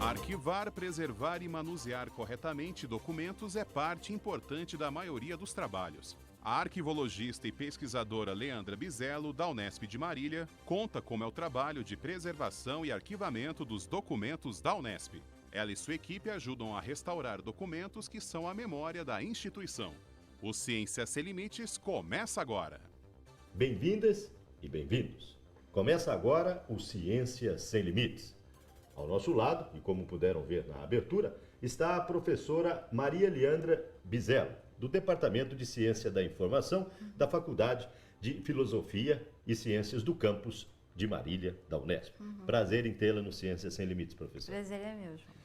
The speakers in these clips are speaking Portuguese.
Arquivar, preservar e manusear corretamente documentos é parte importante da maioria dos trabalhos. A arquivologista e pesquisadora Leandra Bizello, da Unesp de Marília, conta como é o trabalho de preservação e arquivamento dos documentos da Unesp. Ela e sua equipe ajudam a restaurar documentos que são a memória da instituição. O Ciência Sem Limites começa agora. Bem-vindas e bem-vindos. Começa agora o Ciência Sem Limites. Ao nosso lado, e como puderam ver na abertura, está a professora Maria Leandra Bizello, do Departamento de Ciência da Informação da Faculdade de Filosofia e Ciências do Campus de Marília, da Unesp. Prazer em tê-la no Ciência Sem Limites, professora. Prazer é meu, João.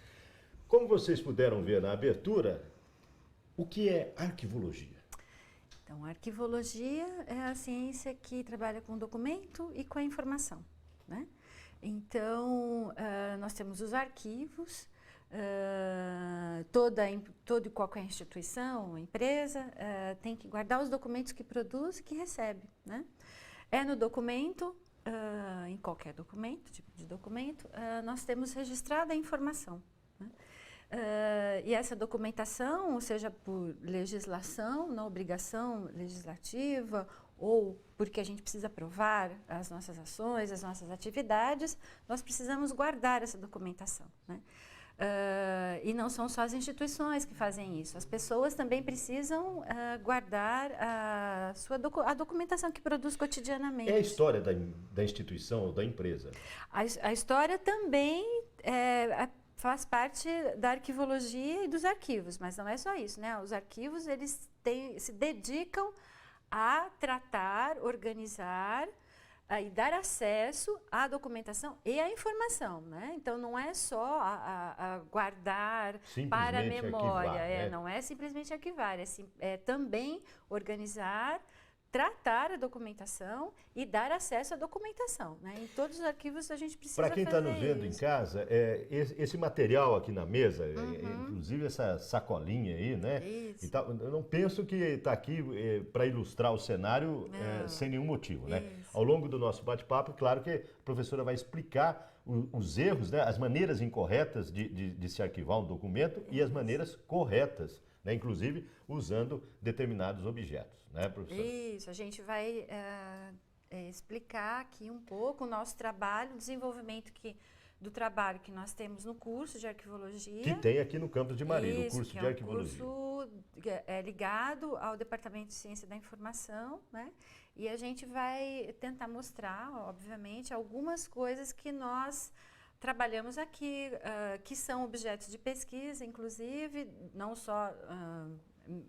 Como vocês puderam ver na abertura, o que é arquivologia? Então, a arquivologia é a ciência que trabalha com o documento e com a informação, né? Então, nós temos os arquivos, toda e qualquer instituição, empresa, tem que guardar os documentos que produz e que recebe, né? É no documento, em qualquer documento, tipo de documento, nós temos registrada a informação, né? E essa documentação, seja por legislação, na obrigação legislativa, ou porque a gente precisa provar as nossas ações, as nossas atividades, nós precisamos guardar essa documentação, né? E não são só as instituições que fazem isso, as pessoas também precisam guardar a documentação que produz cotidianamente. É a história da instituição ou da empresa? A história também faz parte da arquivologia e dos arquivos, mas não é só isso, né? Os arquivos, eles se dedicam a tratar, organizar e dar acesso à documentação e à informação, né? Então, não é só a guardar para a memória, arquivar, né? Não é simplesmente arquivar, é também organizar, tratar a documentação e dar acesso à documentação, né? Em todos os arquivos a gente precisa fazer isso. Para quem está nos vendo em casa, esse material aqui na mesa, inclusive essa sacolinha aí, né? Isso. E tal, eu não penso que está aqui para ilustrar o cenário sem nenhum motivo, né? Isso. Ao longo do nosso bate-papo, claro que a professora vai explicar os erros, né? As maneiras incorretas de se arquivar um documento e as maneiras corretas, né? Inclusive usando determinados objetos, né, professora? Isso, a gente vai explicar aqui um pouco o nosso trabalho, o desenvolvimento do trabalho que nós temos no curso de arquivologia. Que tem aqui no campus de Marília, o curso de arquivologia. O curso ligado ao Departamento de Ciência da Informação, né? E a gente vai tentar mostrar, obviamente, algumas coisas que nós trabalhamos aqui, que são objetos de pesquisa, inclusive, não só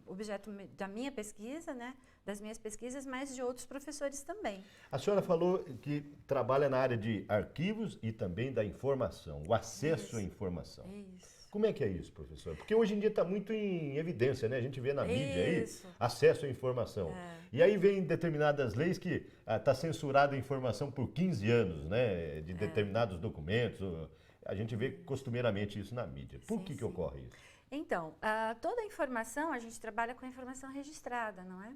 objeto da minha pesquisa, né, das minhas pesquisas, mas de outros professores também. A senhora falou que trabalha na área de arquivos e também da informação, o acesso à informação. Isso. Como é que é isso, professor? Porque hoje em dia está muito em evidência, né? A gente vê na mídia aí, acesso à informação. E aí vem determinadas leis que está censurada a informação por 15 anos, né? De determinados documentos. A gente vê costumeiramente isso na mídia. Por que ocorre isso? Então, toda a informação, a gente trabalha com a informação registrada, não é?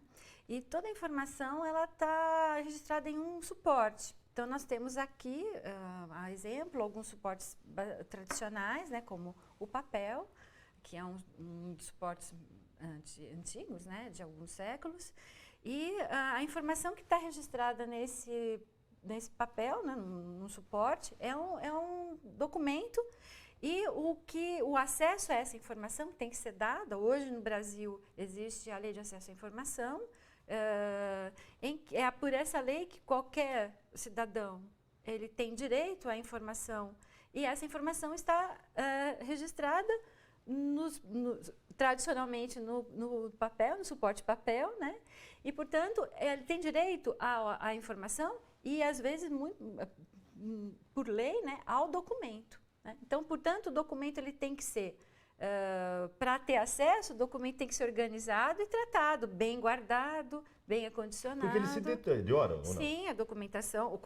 E toda a informação, ela está registrada em um suporte. Então, nós temos aqui, a exemplo, alguns suportes tradicionais, né, como o papel, que é um dos suportes antigos, né, de alguns séculos, e a informação que está registrada nesse papel, né, no suporte, é um documento. E o acesso a essa informação tem que ser dada. Hoje no Brasil existe a Lei de Acesso à Informação. É por essa lei que qualquer cidadão ele tem direito à informação. E essa informação está registrada tradicionalmente no papel, no suporte papel, né? E, portanto, ele tem direito à informação e, às vezes, por lei, né, ao documento. Então, portanto, o documento ele tem que ser, para ter acesso, o documento tem que ser organizado e tratado, bem guardado, bem acondicionado. Porque ele se deteriora, ou não? Sim, a documentação,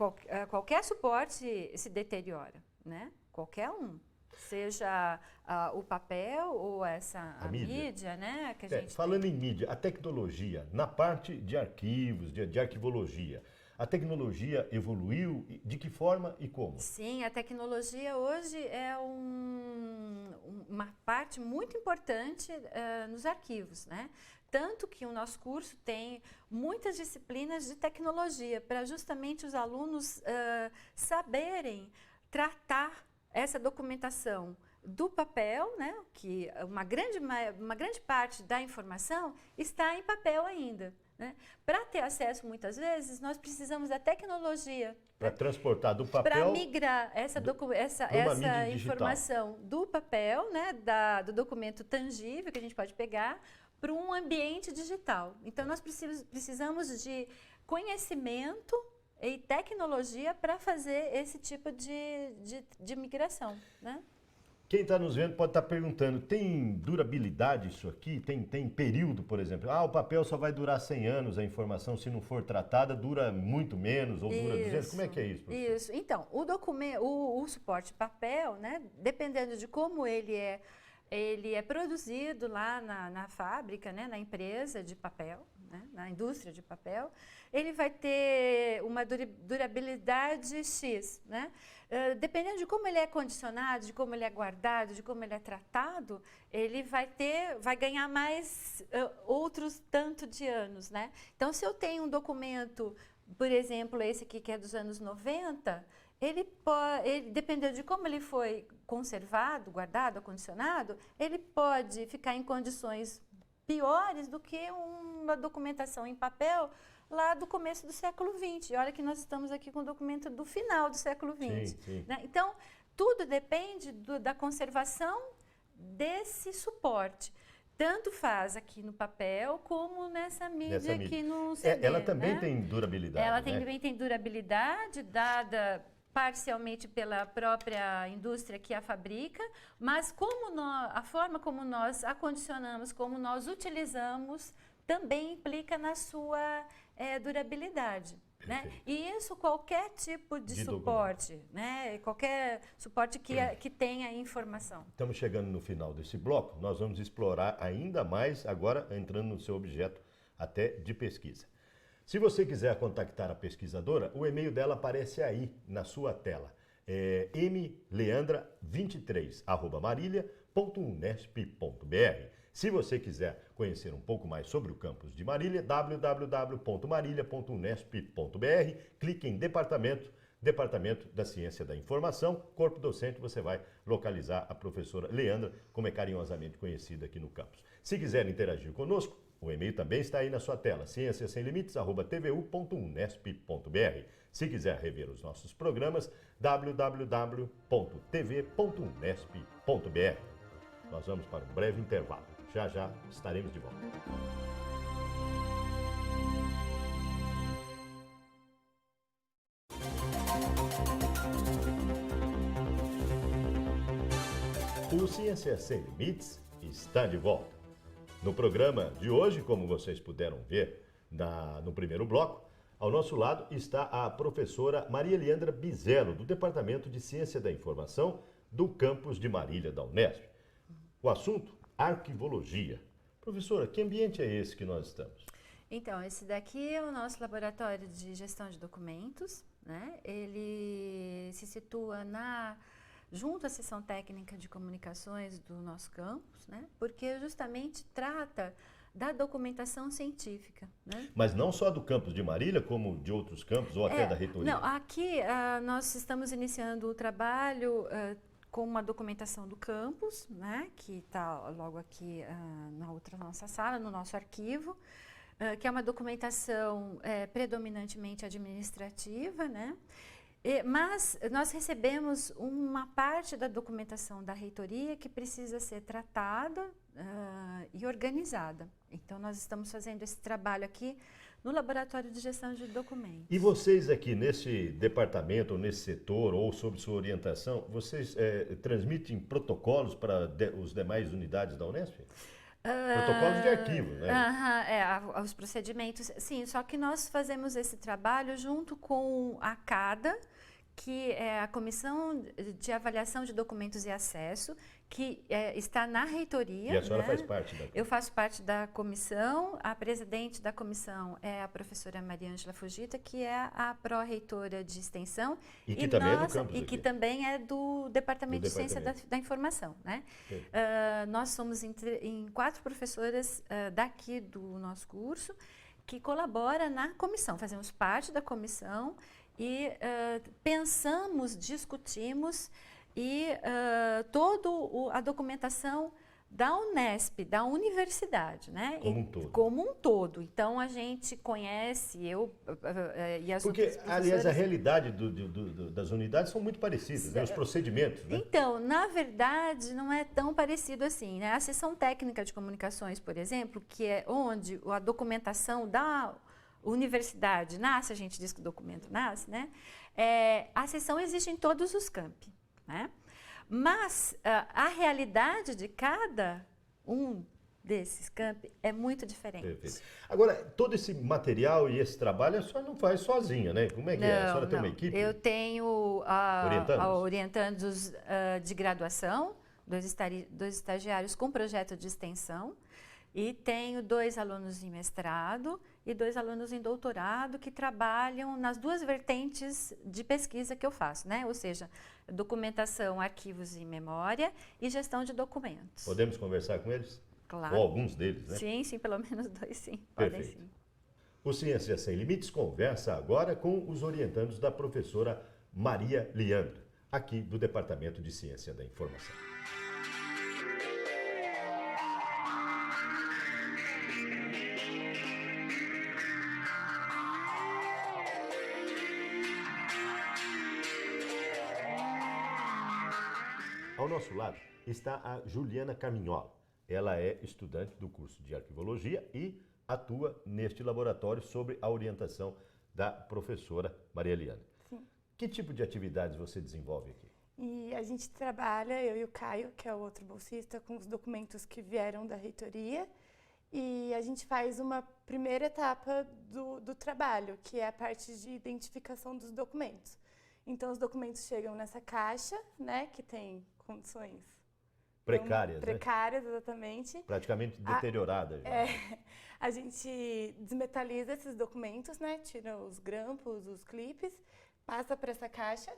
qualquer suporte se deteriora, né? Qualquer um. seja o papel ou a mídia, né? Que a gente falando em mídia, a tecnologia, na parte de arquivos, de arquivologia, a tecnologia evoluiu? De que forma e como? Sim, a tecnologia hoje é uma parte muito importante nos arquivos, né? Tanto que o nosso curso tem muitas disciplinas de tecnologia para justamente os alunos saberem tratar essa documentação do papel, né? Que uma grande parte da informação está em papel ainda. Né? Para ter acesso, muitas vezes, nós precisamos da tecnologia. Para transportar do papel... Para migrar essa informação do papel, né, do documento tangível que a gente pode pegar, para um ambiente digital. Então, nós precisamos de conhecimento e tecnologia para fazer esse tipo de migração, né? Quem está nos vendo pode estar perguntando, tem durabilidade isso aqui? Tem período, por exemplo? O papel só vai durar 100 anos, a informação, se não for tratada, dura muito menos ou dura 200? Como é que é isso, professor? Isso. Então, o suporte papel, né, dependendo de como ele é produzido lá na fábrica, né, na empresa de papel, né, na indústria de papel, ele vai ter uma durabilidade X, né? Dependendo de como ele é condicionado, de como ele é guardado, de como ele é tratado, ele vai ganhar mais outros tanto de anos, né? Então, se eu tenho um documento, por exemplo, esse aqui que é dos anos 90, ele dependendo de como ele foi conservado, guardado, acondicionado, ele pode ficar em condições piores do que uma documentação em papel lá do começo do século XX. E olha que nós estamos aqui com o documento do final do século XX. Sim, sim. Né? Então, tudo depende da conservação desse suporte. Tanto faz aqui no papel como nessa mídia aqui no CD. Ela também né? tem durabilidade, Ela né? também tem durabilidade, dada parcialmente pela própria indústria que a fabrica, mas a forma como nós acondicionamos, como nós utilizamos, também implica na sua durabilidade. Né? E isso qualquer tipo de suporte, né? Qualquer suporte que tenha informação. Estamos chegando no final desse bloco, nós vamos explorar ainda mais, agora entrando no seu objeto até de pesquisa. Se você quiser contactar a pesquisadora, o e-mail dela aparece aí na sua tela. É mleandra23@marília.unesp.br. Se você quiser conhecer um pouco mais sobre o campus de Marília, www.marilia.unesp.br, clique em Departamento da Ciência da Informação, Corpo Docente, você vai localizar a professora Leandra, como é carinhosamente conhecida aqui no campus. Se quiser interagir conosco, o e-mail também está aí na sua tela, cienciasemlimites@tvu.unesp.br. Se quiser rever os nossos programas, www.tv.unesp.br. Nós vamos para um breve intervalo. Já estaremos de volta. O Ciência Sem Limites está de volta. No programa de hoje, como vocês puderam ver no primeiro bloco, ao nosso lado está a professora Maria Leandra Bizelo, do Departamento de Ciência da Informação do campus de Marília, da Unesp. O assunto, arquivologia. Professora, que ambiente é esse que nós estamos? Então, esse daqui é o nosso laboratório de gestão de documentos, né? Ele se situa junto à seção técnica de comunicações do nosso campus, né? Porque justamente trata da documentação científica, né? Mas não só do campus de Marília, como de outros campos ou até da reitoria? Não, aqui nós estamos iniciando o trabalho com uma documentação do campus, né, que está logo aqui na nossa sala, no nosso arquivo, que é uma documentação predominantemente administrativa, né? Mas nós recebemos uma parte da documentação da reitoria que precisa ser tratada e organizada. Então, nós estamos fazendo esse trabalho aqui no Laboratório de Gestão de Documentos. E vocês aqui nesse departamento, ou nesse setor, ou sob sua orientação, vocês transmitem protocolos para as demais unidades da Unesp? Protocolos de arquivo, né? Os procedimentos, sim, só que nós fazemos esse trabalho junto com a CADA, que é a Comissão de Avaliação de Documentos e Acesso, que está na reitoria. E a senhora né? faz parte da... Eu faço parte da comissão, a presidente da comissão é a professora Maria Ângela Fujita, que é a pró-reitora de extensão. E que também é do campus E que aqui. também é do Departamento de Ciência da Informação. Né? Nós somos em 4 professoras daqui do nosso curso que colaboram na comissão, fazemos parte da comissão e pensamos, discutimos e toda a documentação da Unesp, da universidade, né? Como um todo. Como um todo. Então, a gente conhece, e as Porque, outras professoras... aliás, a realidade das unidades são muito parecidas, né? Os procedimentos, né? Então, na verdade, não é tão parecido assim, né? A seção técnica de comunicações, por exemplo, que é onde a documentação da universidade nasce, a gente diz que o documento nasce, né? A seção existe em todos os campi, né? Mas a realidade de cada um desses campi é muito diferente. Perfeito. Agora, todo esse material e esse trabalho a senhora não faz sozinha, né? Como é que é? A senhora tem uma equipe? Eu tenho orientandos de graduação, 2 estagiários com projeto de extensão, e tenho 2 alunos em mestrado e 2 alunos em doutorado que trabalham nas 2 vertentes de pesquisa que eu faço, né? Ou seja, documentação, arquivos e memória e gestão de documentos. Podemos conversar com eles? Claro. Ou alguns deles, né? Sim, sim, pelo menos 2 sim. Perfeito. Podem sim. O Ciência Sem Limites conversa agora com os orientandos da professora Maria Leandra, aqui do Departamento de Ciência da Informação. Ao nosso lado está a Juliana Carminhola. Ela é estudante do curso de Arquivologia e atua neste laboratório sob a orientação da professora Maria Leandra. Sim. Que tipo de atividades você desenvolve aqui? E a gente trabalha, eu e o Caio, que é o outro bolsista, com os documentos que vieram da reitoria. E a gente faz uma primeira etapa do trabalho, que é a parte de identificação dos documentos. Então, os documentos chegam nessa caixa, né, que tem condições Precárias, né? Precárias, exatamente. Praticamente deterioradas já. A gente desmetaliza esses documentos, né, tira os grampos, os clipes, passa para essa caixa,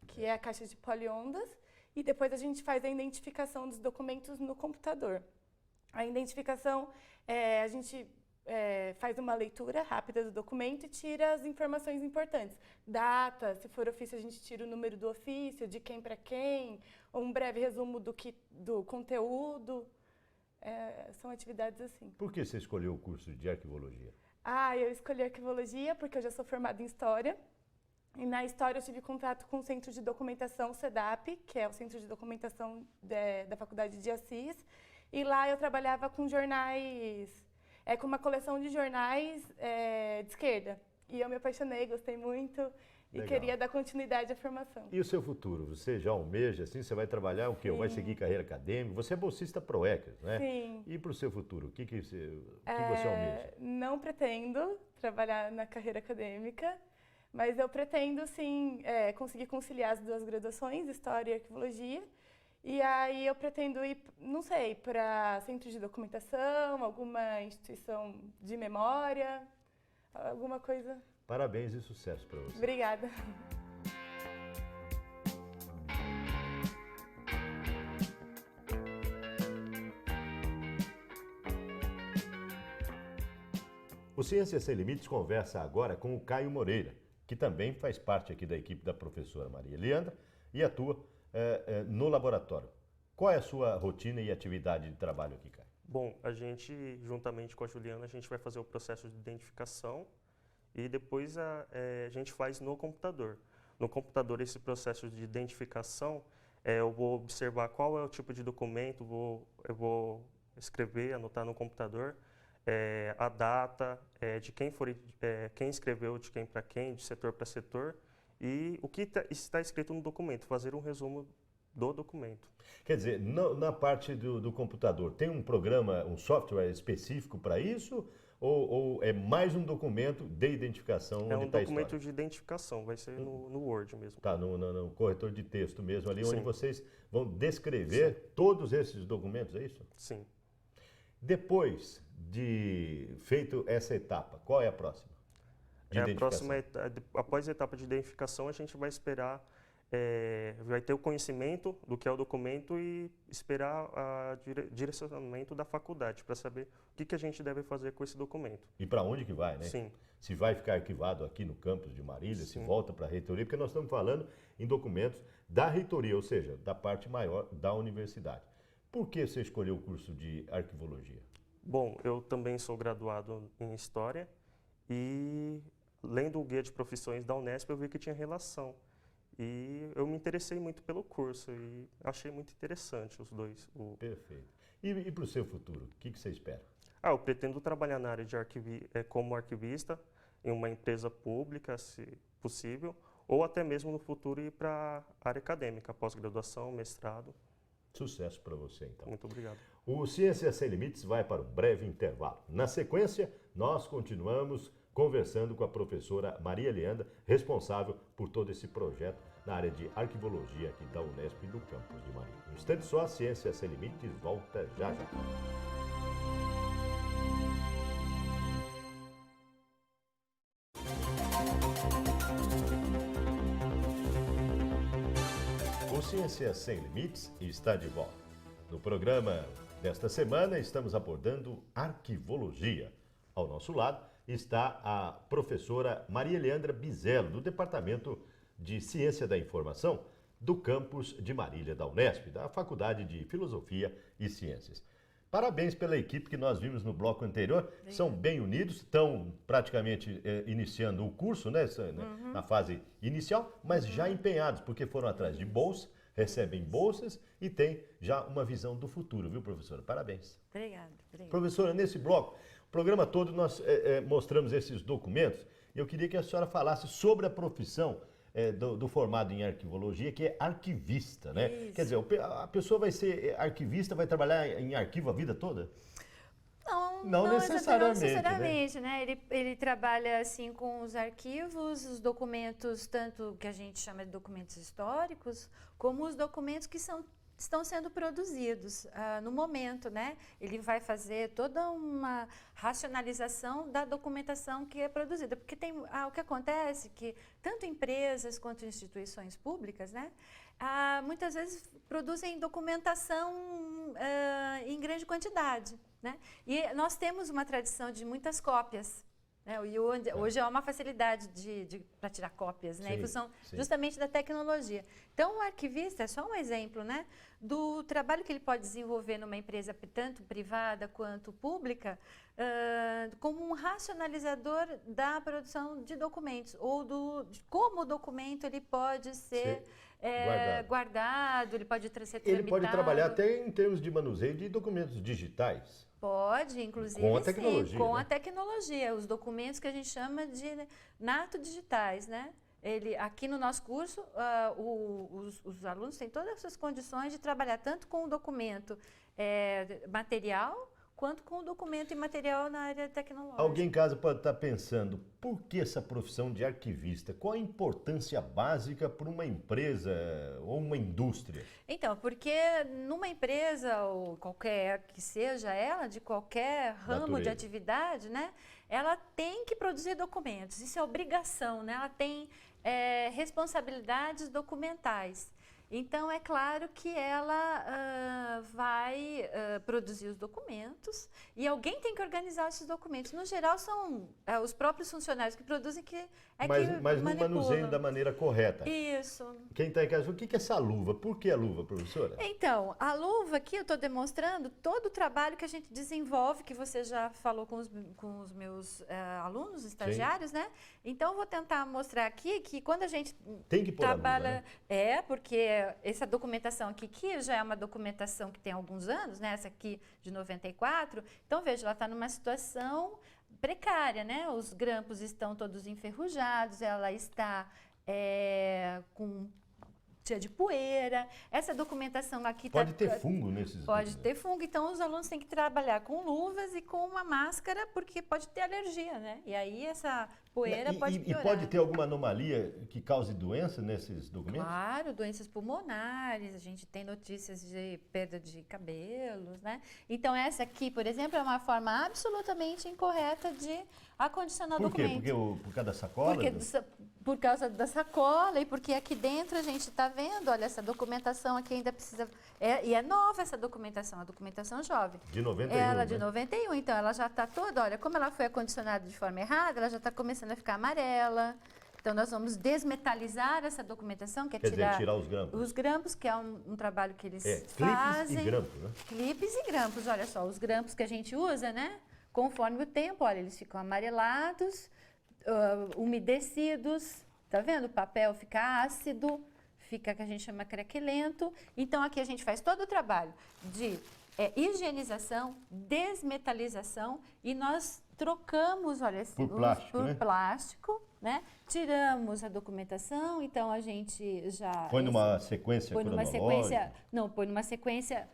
que é a caixa de poliondas, e depois a gente faz a identificação dos documentos no computador. A identificação, a gente faz uma leitura rápida do documento e tira as informações importantes. Data, se for ofício, a gente tira o número do ofício, de quem para quem, ou um breve resumo do conteúdo. São atividades assim. Por que você escolheu o curso de Arquivologia? Eu escolhi Arquivologia porque eu já sou formada em História. E na História eu tive contato com o Centro de Documentação CEDAP, que é o Centro de Documentação da Faculdade de Assis. E lá eu trabalhava com jornais, com uma coleção de jornais de esquerda. E eu me apaixonei, gostei muito e Legal. queria dar continuidade à formação. E o seu futuro? Você já almeja, assim, você vai trabalhar o quê? Ou vai seguir carreira acadêmica? Você é bolsista PROECAS, né? Sim. E para o seu futuro, o que você almeja? Não pretendo trabalhar na carreira acadêmica, mas eu pretendo, sim, conseguir conciliar as 2 graduações, História e Arquivologia. E aí eu pretendo ir, não sei, para centro de documentação, alguma instituição de memória, alguma coisa. Parabéns e sucesso para você. Obrigada. O Ciência Sem Limites conversa agora com o Caio Moreira, que também faz parte aqui da equipe da professora Maria Leandra e atua no laboratório. Qual é a sua rotina e atividade de trabalho aqui, Caio? Bom, a gente, juntamente com a Juliana, a gente vai fazer o processo de identificação e depois a gente faz no computador. No computador, esse processo de identificação, eu vou observar qual é o tipo de documento, eu vou escrever, anotar no computador, a data, de quem quem escreveu, de quem para quem, de setor para setor, e o que está escrito no documento, fazer um resumo do documento. Quer dizer, na parte do computador, tem um programa, um software específico para isso? ou é mais um documento de identificação É onde um está a documento história? de identificação, vai ser no Word mesmo. Tá, no corretor de texto mesmo, ali onde Sim. vocês vão descrever todos esses documentos, é isso? Sim. Depois de feito essa etapa, qual é a próxima? De A identificação. próxima após a etapa de identificação, a gente vai esperar, vai ter o conhecimento do que é o documento e esperar o direcionamento da faculdade para saber o que a gente deve fazer com esse documento. E para onde que vai, né? Sim. Se vai ficar arquivado aqui no campus de Marília, se Sim. volta para a reitoria, porque nós estamos falando em documentos da reitoria, ou seja, da parte maior da universidade. Por que você escolheu o curso de arquivologia? Bom, eu também sou graduado em História e, lendo o guia de profissões da Unesp, eu vi que tinha relação. E eu me interessei muito pelo curso e achei muito interessante os dois. Perfeito. E para o seu futuro, o que você espera? Eu pretendo trabalhar na área de como arquivista em uma empresa pública, se possível, ou até mesmo no futuro ir para a área acadêmica, pós-graduação, mestrado. Sucesso para você, então. Muito obrigado. O Ciência Sem Limites vai para um breve intervalo. Na sequência, nós continuamos conversando com a professora Maria Leandra, responsável por todo esse projeto na área de arquivologia aqui da Unesp e do campus de Marília. Um instante só, a Ciência Sem Limites volta já já. O Ciência Sem Limites está de volta. No programa desta semana, estamos abordando arquivologia. Ao nosso lado está a professora Maria Leandra Bizelo, do Departamento de Ciência da Informação do campus de Marília da Unesp, da Faculdade de Filosofia e Ciências. Parabéns pela equipe que nós vimos no bloco anterior. São bem unidos, estão praticamente iniciando o curso, né, na fase inicial, mas já empenhados, porque foram atrás de bolsa, recebem bolsas e têm já uma visão do futuro, viu, professora? Parabéns. Obrigada. Professora, nesse bloco, o programa todo nós mostramos esses documentos e eu queria que a senhora falasse sobre a profissão do formado em arquivologia, que é arquivista, né? Isso. Quer dizer, a pessoa vai ser arquivista, vai trabalhar em arquivo a vida toda? Não necessariamente, né? Ele trabalha assim com os arquivos, os documentos, tanto que a gente chama de documentos históricos, como os documentos que estão sendo produzidos no momento, né? Ele vai fazer toda uma racionalização da documentação que é produzida, porque o que acontece é que tanto empresas quanto instituições públicas, né? Muitas vezes produzem documentação em grande quantidade, né? E nós temos uma tradição de muitas cópias, né? E hoje há uma facilidade para tirar cópias, né? Sim, em função sim. justamente da tecnologia. Então, o arquivista é só um exemplo, né? Do trabalho que ele pode desenvolver numa empresa tanto privada quanto pública, como um racionalizador da produção de documentos, ou de como o documento ele pode ser guardado, ele pode ser tramitado. Ele pode trabalhar até em termos de manuseio de documentos digitais. Pode, inclusive, com a tecnologia, sim, com né? a tecnologia, os documentos que a gente chama de nato-digitais, né? Aqui no nosso curso, os alunos têm todas essas condições de trabalhar tanto com o documento material, quanto com o documento imaterial na área tecnológica. Alguém em casa pode estar pensando, por que essa profissão de arquivista? Qual a importância básica para uma empresa ou uma indústria? Então, porque numa empresa, ou qualquer que seja ela, de qualquer ramo de atividade, né, ela tem que produzir documentos, isso é obrigação, né? Ela tem responsabilidades documentais. Então, é claro que ela vai produzir os documentos e alguém tem que organizar esses documentos. No geral, são os próprios funcionários que produzem Mas no manuseio da maneira correta. Isso. Quem está em casa, o que é essa luva? Por que a luva, professora? Então, a luva aqui eu estou demonstrando todo o trabalho que a gente desenvolve, que você já falou com os meus alunos, estagiários, né? Então, eu vou tentar mostrar aqui que quando a gente tem que pôr trabalha... a luva, né? Porque essa documentação aqui, que já é uma documentação que tem alguns anos, né? Essa aqui de 94. Então, veja, ela está numa situação precária, né? Os grampos estão todos enferrujados, ela está com cheia de poeira. Essa documentação aqui Pode ter fungo nesses Pode ter fungo, então os alunos têm que trabalhar com luvas e com uma máscara, porque pode ter alergia, né? E aí essa poeira pode piorar. E pode ter alguma anomalia que cause doença nesses documentos? Claro, doenças pulmonares, a gente tem notícias de perda de cabelos, né? Então essa aqui, por exemplo, é uma forma absolutamente incorreta de acondicionar o documento. Por causa da sacola? Por causa da sacola e porque aqui dentro a gente está vendo, olha, essa documentação aqui ainda precisa... e é nova essa documentação, a documentação jovem. De 91, Ela de né? 91, então ela já está toda, olha, como ela foi acondicionada de forma errada, ela já está começando a ficar amarela. Então nós vamos desmetalizar essa documentação, que é Quer dizer, tirar os grampos. Os grampos, que é um trabalho que eles Clipes fazem. e grampos, né? Clipes e grampos, olha só, os grampos que a gente usa, né? Conforme o tempo, olha, eles ficam amarelados, umedecidos, tá vendo? O papel fica ácido, fica, que a gente chama craquelento. Então aqui a gente faz todo o trabalho de higienização, desmetalização e nós trocamos, olha, por plástico, né? Tiramos a documentação, então a gente já... Põe numa sequência cronológica? Põe numa sequência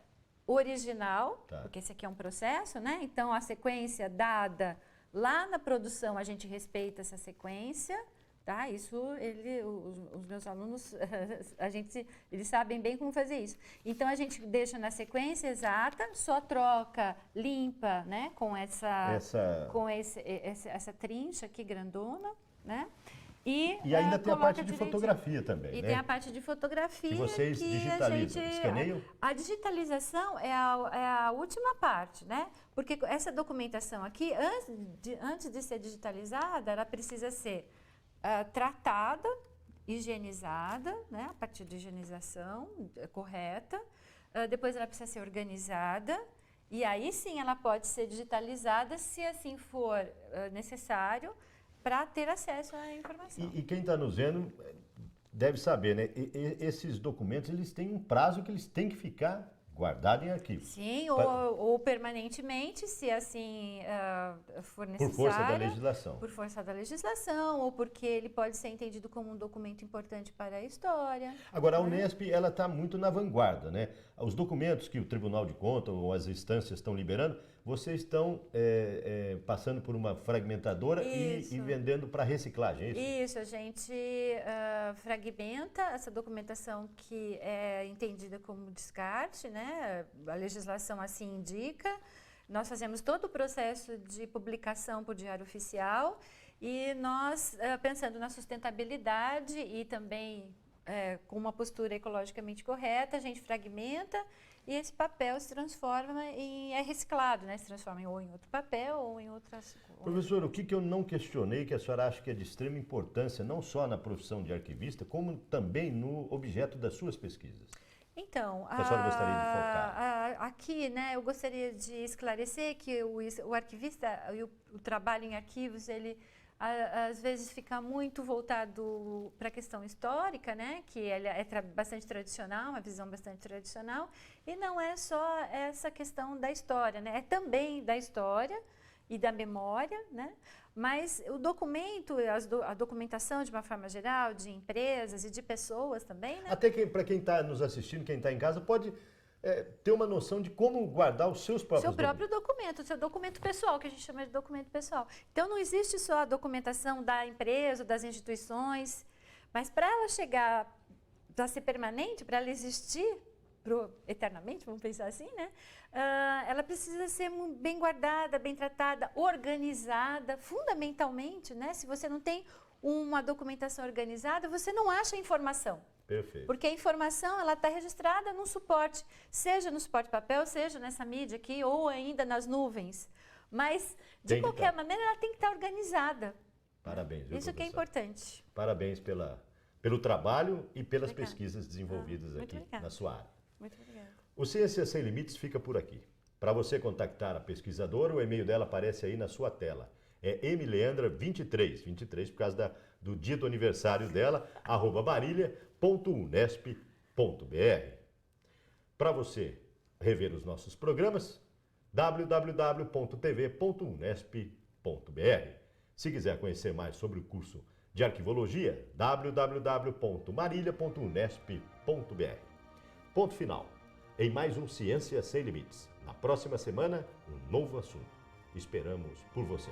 original, tá. Porque esse aqui é um processo, né? Então a sequência dada lá na produção, a gente respeita essa sequência, tá? Isso, os meus alunos, eles sabem bem como fazer isso. Então a gente deixa na sequência exata, só troca, limpa, né? Com essa trincha aqui grandona, né? E ainda tem a parte de fotografia também, e né? tem a parte de fotografia que vocês digitalizam, escaneiam? A digitalização é a última parte, né? Porque essa documentação aqui, antes de ser digitalizada, ela precisa ser tratada, higienizada, né? A partir de higienização correta. Depois ela precisa ser organizada. E aí sim ela pode ser digitalizada, se assim for necessário, para ter acesso à informação. E quem está nos vendo deve saber, né? Esses documentos, eles têm um prazo que eles têm que ficar guardados em arquivo. Sim, ou permanentemente, se assim for necessário. Por força da legislação. Por força da legislação, ou porque ele pode ser entendido como um documento importante para a história. Agora, a Unesp, ela está muito na vanguarda, né? Os documentos que o Tribunal de Contas ou as instâncias estão liberando, vocês estão passando por uma fragmentadora e vendendo para reciclagem, é isso? Isso, a gente fragmenta essa documentação que é entendida como descarte, né? A legislação assim indica. Nós fazemos todo o processo de publicação por diário oficial e nós, pensando na sustentabilidade e também com uma postura ecologicamente correta, a gente fragmenta e esse papel se transforma é reciclado, né? Se transforma ou em outro papel ou em outras... Professor, o que eu não questionei, que a senhora acha que é de extrema importância, não só na profissão de arquivista, como também no objeto das suas pesquisas? Então, que a senhora gostaria de focar? Aqui, né, eu gostaria de esclarecer que o arquivista e o trabalho em arquivos, ele às vezes fica muito voltado para a questão histórica, né, que ele é bastante tradicional, uma visão bastante tradicional, e não é só essa questão da história, né, é também da história e da memória, né, mas o documento, a documentação de uma forma geral, de empresas e de pessoas também, né. Até para quem está nos assistindo, quem está em casa, pode ter uma noção de como guardar os seus próprios documento, seu documento pessoal, que a gente chama de documento pessoal. Então, não existe só a documentação da empresa, das instituições, mas para ela chegar, para ser permanente, para ela existir eternamente, vamos pensar assim, né? Ela precisa ser bem guardada, bem tratada, organizada, fundamentalmente, né? Se você não tem uma documentação organizada, você não acha informação. Perfeito. Porque a informação ela está registrada num suporte, seja no suporte papel, seja nessa mídia aqui, ou ainda nas nuvens. Mas, de qualquer maneira, ela tem que estar organizada. Parabéns, viu, isso que é importante. Parabéns pelo trabalho e pelas pesquisas desenvolvidas aqui na sua área. Muito obrigada. O Ciências Sem Limites fica por aqui. Para você contactar a pesquisadora, o e-mail dela aparece aí na sua tela. É mleandra23 por causa do dia do aniversário dela, @marília.unesp.br. Para você rever os nossos programas, www.tv.unesp.br. Se quiser conhecer mais sobre o curso De arquivologia, www.marília.unesp.br. Ponto final. Em mais um Ciência Sem Limites. Na próxima semana, um novo assunto. Esperamos por você.